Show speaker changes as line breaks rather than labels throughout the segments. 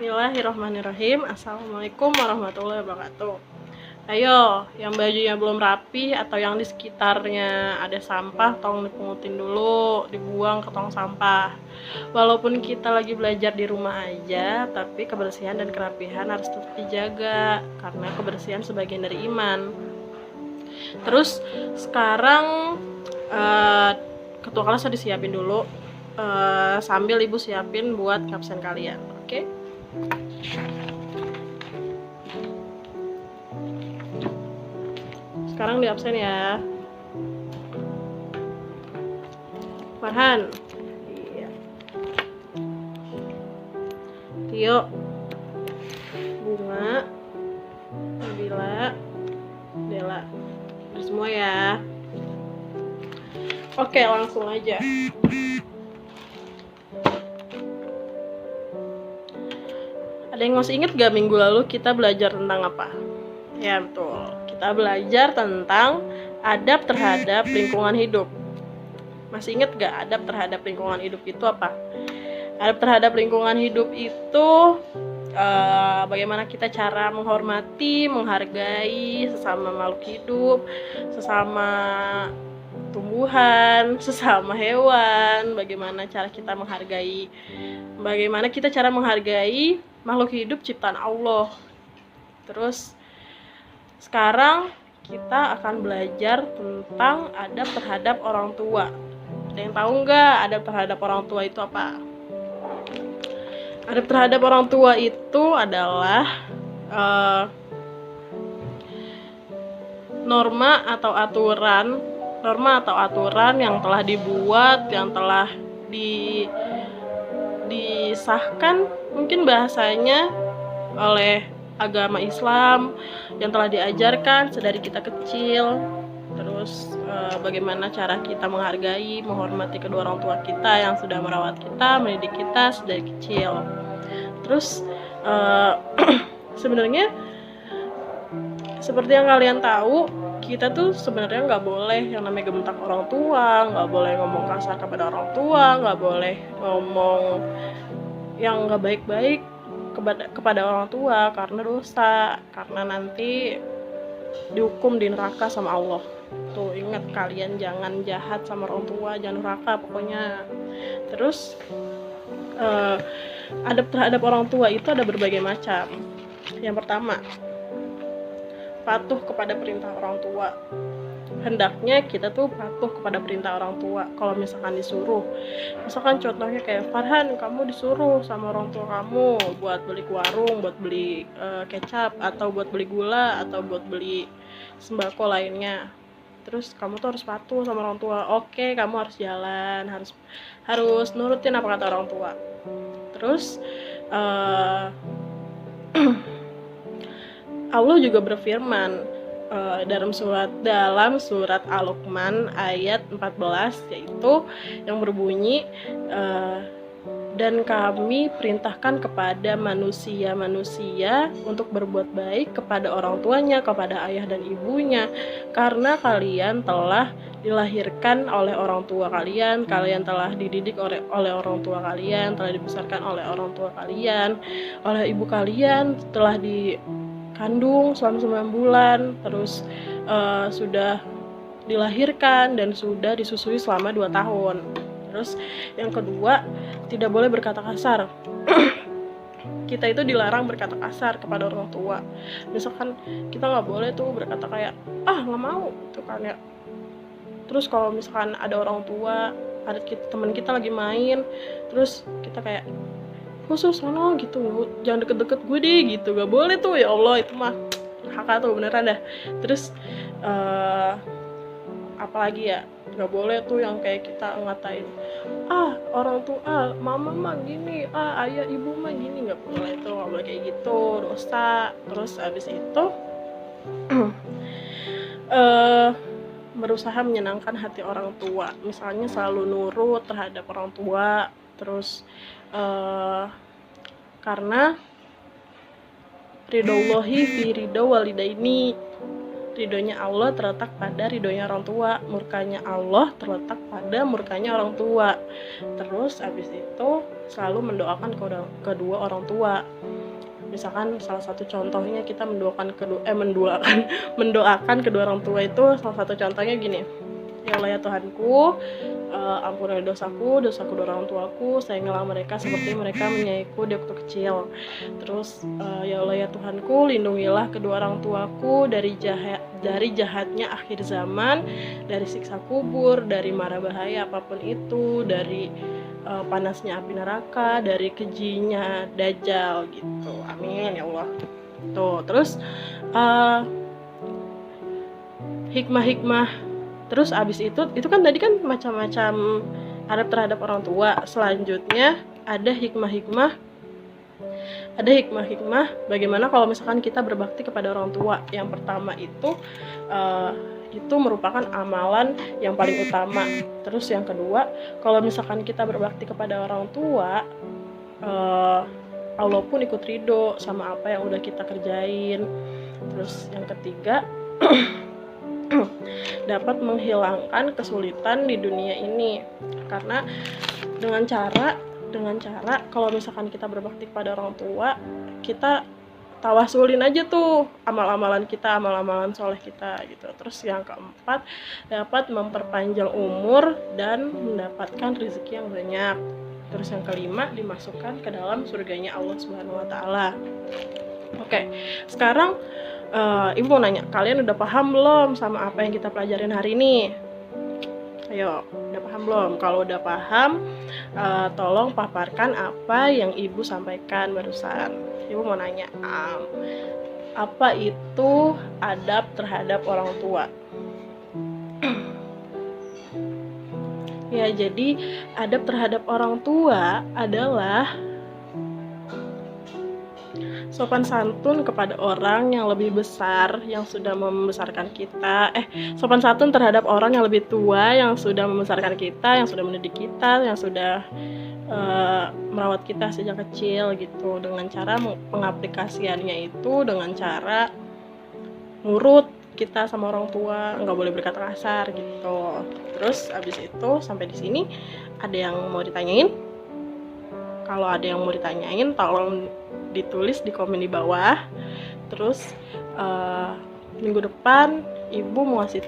Bismillahirrahmanirrahim. Assalamualaikum warahmatullahi wabarakatuh. Ayo, yang bajunya belum rapi atau yang di sekitarnya ada sampah, tolong dipungutin dulu, dibuang ke tong sampah. Walaupun kita lagi belajar di rumah aja, tapi kebersihan dan kerapihan harus tetap dijaga, karena kebersihan sebagian dari iman. Terus sekarang ketua kelas sudah disiapin dulu, sambil ibu siapin buat absen kalian, oke? Sekarang di absen ya. Farhan, iya. Tio, Bunga, Nabila, Dela, semua ya. Oke, langsung aja. Ada yang masih inget gak minggu lalu kita belajar tentang apa? Ya betul, kita belajar tentang adab terhadap lingkungan hidup. Masih inget gak adab terhadap lingkungan hidup itu apa? Adab terhadap lingkungan hidup itu bagaimana kita cara menghormati, menghargai sesama makhluk hidup, sesama tumbuhan, sesama hewan, bagaimana cara kita menghargai makhluk hidup ciptaan Allah. Terus sekarang kita akan belajar tentang adab terhadap orang tua. Ada yang tahu nggak adab terhadap orang tua itu apa? Adab terhadap orang tua itu adalah norma atau aturan yang telah dibuat, yang telah disahkan mungkin bahasanya oleh agama Islam, yang telah diajarkan sedari kita kecil. Terus bagaimana cara kita menghargai, menghormati kedua orang tua kita yang sudah merawat kita, mendidik kita sedari kecil. Terus sebenarnya seperti yang kalian tahu, kita tuh sebenarnya nggak boleh yang namanya gementak orang tua, nggak boleh ngomong kasar kepada orang tua, nggak boleh ngomong yang nggak baik-baik kepada orang tua, karena dosa, karena nanti dihukum di neraka sama Allah. Tuh ingat kalian, jangan jahat sama orang tua, jangan neraka pokoknya. Terus adab terhadap orang tua itu ada berbagai macam. Yang pertama, patuh kepada perintah orang tua. Hendaknya kita tuh patuh kepada perintah orang tua. Kalau misalkan disuruh, misalkan contohnya kayak Farhan, kamu disuruh sama orang tua kamu buat beli ke warung, buat beli kecap, atau buat beli gula, atau buat beli sembako lainnya. Terus kamu tuh harus patuh sama orang tua. Oke, kamu harus jalan, harus nurutin apa kata orang tua. Terus Allah juga berfirman dalam surat Al-Luqman ayat 14, yaitu yang berbunyi, dan kami perintahkan kepada manusia untuk berbuat baik kepada orang tuanya, kepada ayah dan ibunya, karena kalian telah dilahirkan oleh orang tua kalian, kalian telah dididik oleh orang tua kalian, telah dibesarkan oleh orang tua kalian, oleh ibu kalian telah dikandung selama 9 bulan, terus sudah dilahirkan dan sudah disusui selama 2 tahun. Terus yang kedua, tidak boleh berkata kasar. Kita itu dilarang berkata kasar kepada orang tua. Misalkan kita nggak boleh tuh berkata kayak nggak mau gitu kan ya. Terus kalau misalkan ada orang tua, ada teman kita lagi main, terus kita kayak khusus sono gitu, jangan deket-deket gue deh gitu, gak boleh tuh. Ya Allah, itu mah haka tuh beneran dah. Terus apalagi ya, gak boleh tuh yang kayak kita ngatain orang tua, mama mah gini, ayah ibu mah gini, gak boleh tuh, gak boleh kayak gitu, dosa. Terus abis itu berusaha menyenangkan hati orang tua, misalnya selalu nurut terhadap orang tua. Terus karena ridhollahi fi ridho walidaini, ridhonya Allah terletak pada ridhonya orang tua, murkanya Allah terletak pada murkanya orang tua. Terus abis itu selalu mendoakan kedua orang tua. Misalkan salah satu contohnya kita mendoakan kedua orang tua itu, salah satu contohnya gini, ya Allah ya Tuhanku, ampunilah dosaku kedua orang tuaku, sayangilah mereka seperti mereka menyayangiku di waktu kecil. Terus ya Allah ya Tuhanku, lindungilah kedua orang tuaku dari jahatnya akhir zaman, dari siksa kubur, dari mara bahaya apapun itu, dari panasnya api neraka, dari kejinya Dajjal gitu. Amin ya Allah. Tuh, terus hikmah-hikmah. Terus abis itu kan tadi kan macam-macam adab terhadap orang tua. Selanjutnya ada hikmah-hikmah bagaimana kalau misalkan kita berbakti kepada orang tua. Yang pertama itu merupakan amalan yang paling utama. Terus yang kedua, kalau misalkan kita berbakti kepada orang tua, Allah pun ikut ridho sama apa yang udah kita kerjain. Terus yang ketiga, dapat menghilangkan kesulitan di dunia ini, karena dengan cara kalau misalkan kita berbakti kepada orang tua, kita tawasulin aja tuh amalan-amalan soleh kita gitu. Terus yang keempat, dapat memperpanjang umur dan mendapatkan rezeki yang banyak. Terus yang kelima, dimasukkan ke dalam surganya Allah Subhanahu wa taala. Oke, sekarang Ibu mau nanya, kalian udah paham belum sama apa yang kita pelajarin hari ini? Ayo, udah paham belum? Kalau udah paham, tolong paparkan apa yang Ibu sampaikan barusan. Ibu mau nanya, apa itu adab terhadap orang tua? Ya, jadi adab terhadap orang tua adalah sopan santun kepada orang yang lebih besar, yang sudah membesarkan kita. Sopan santun terhadap orang yang lebih tua, yang sudah membesarkan kita, yang sudah mendidik kita, yang sudah merawat kita sejak kecil gitu. Dengan cara pengaplikasiannya itu dengan cara nurut kita sama orang tua, nggak boleh berkata kasar gitu. Terus abis itu sampai di sini ada yang mau ditanyain? Kalau ada yang mau ditanyain, tolong ditulis di komen di bawah. Terus minggu depan Ibu mau ngasih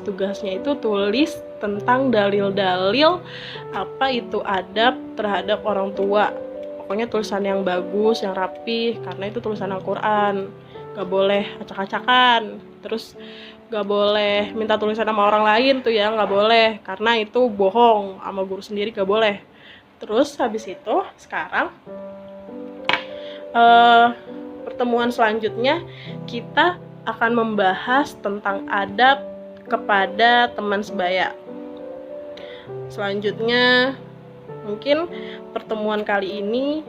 tugasnya itu tulis tentang dalil-dalil apa itu adab terhadap orang tua. Pokoknya tulisan yang bagus, yang rapi, karena itu tulisan Al-Quran. Gak boleh acak-acakan. Terus gak boleh minta tulisan sama orang lain tuh ya, gak boleh, karena itu bohong sama guru sendiri, gak boleh. Terus habis itu sekarang pertemuan selanjutnya kita akan membahas tentang adab kepada teman sebaya. Selanjutnya mungkin pertemuan kali ini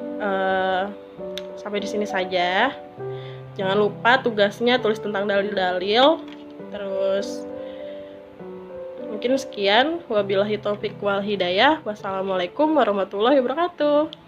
sampai di sini saja. Jangan lupa tugasnya tulis tentang dalil-dalil. Terus mungkin sekian. Wabillahi taufik wal hidayah. Wassalamualaikum warahmatullahi wabarakatuh.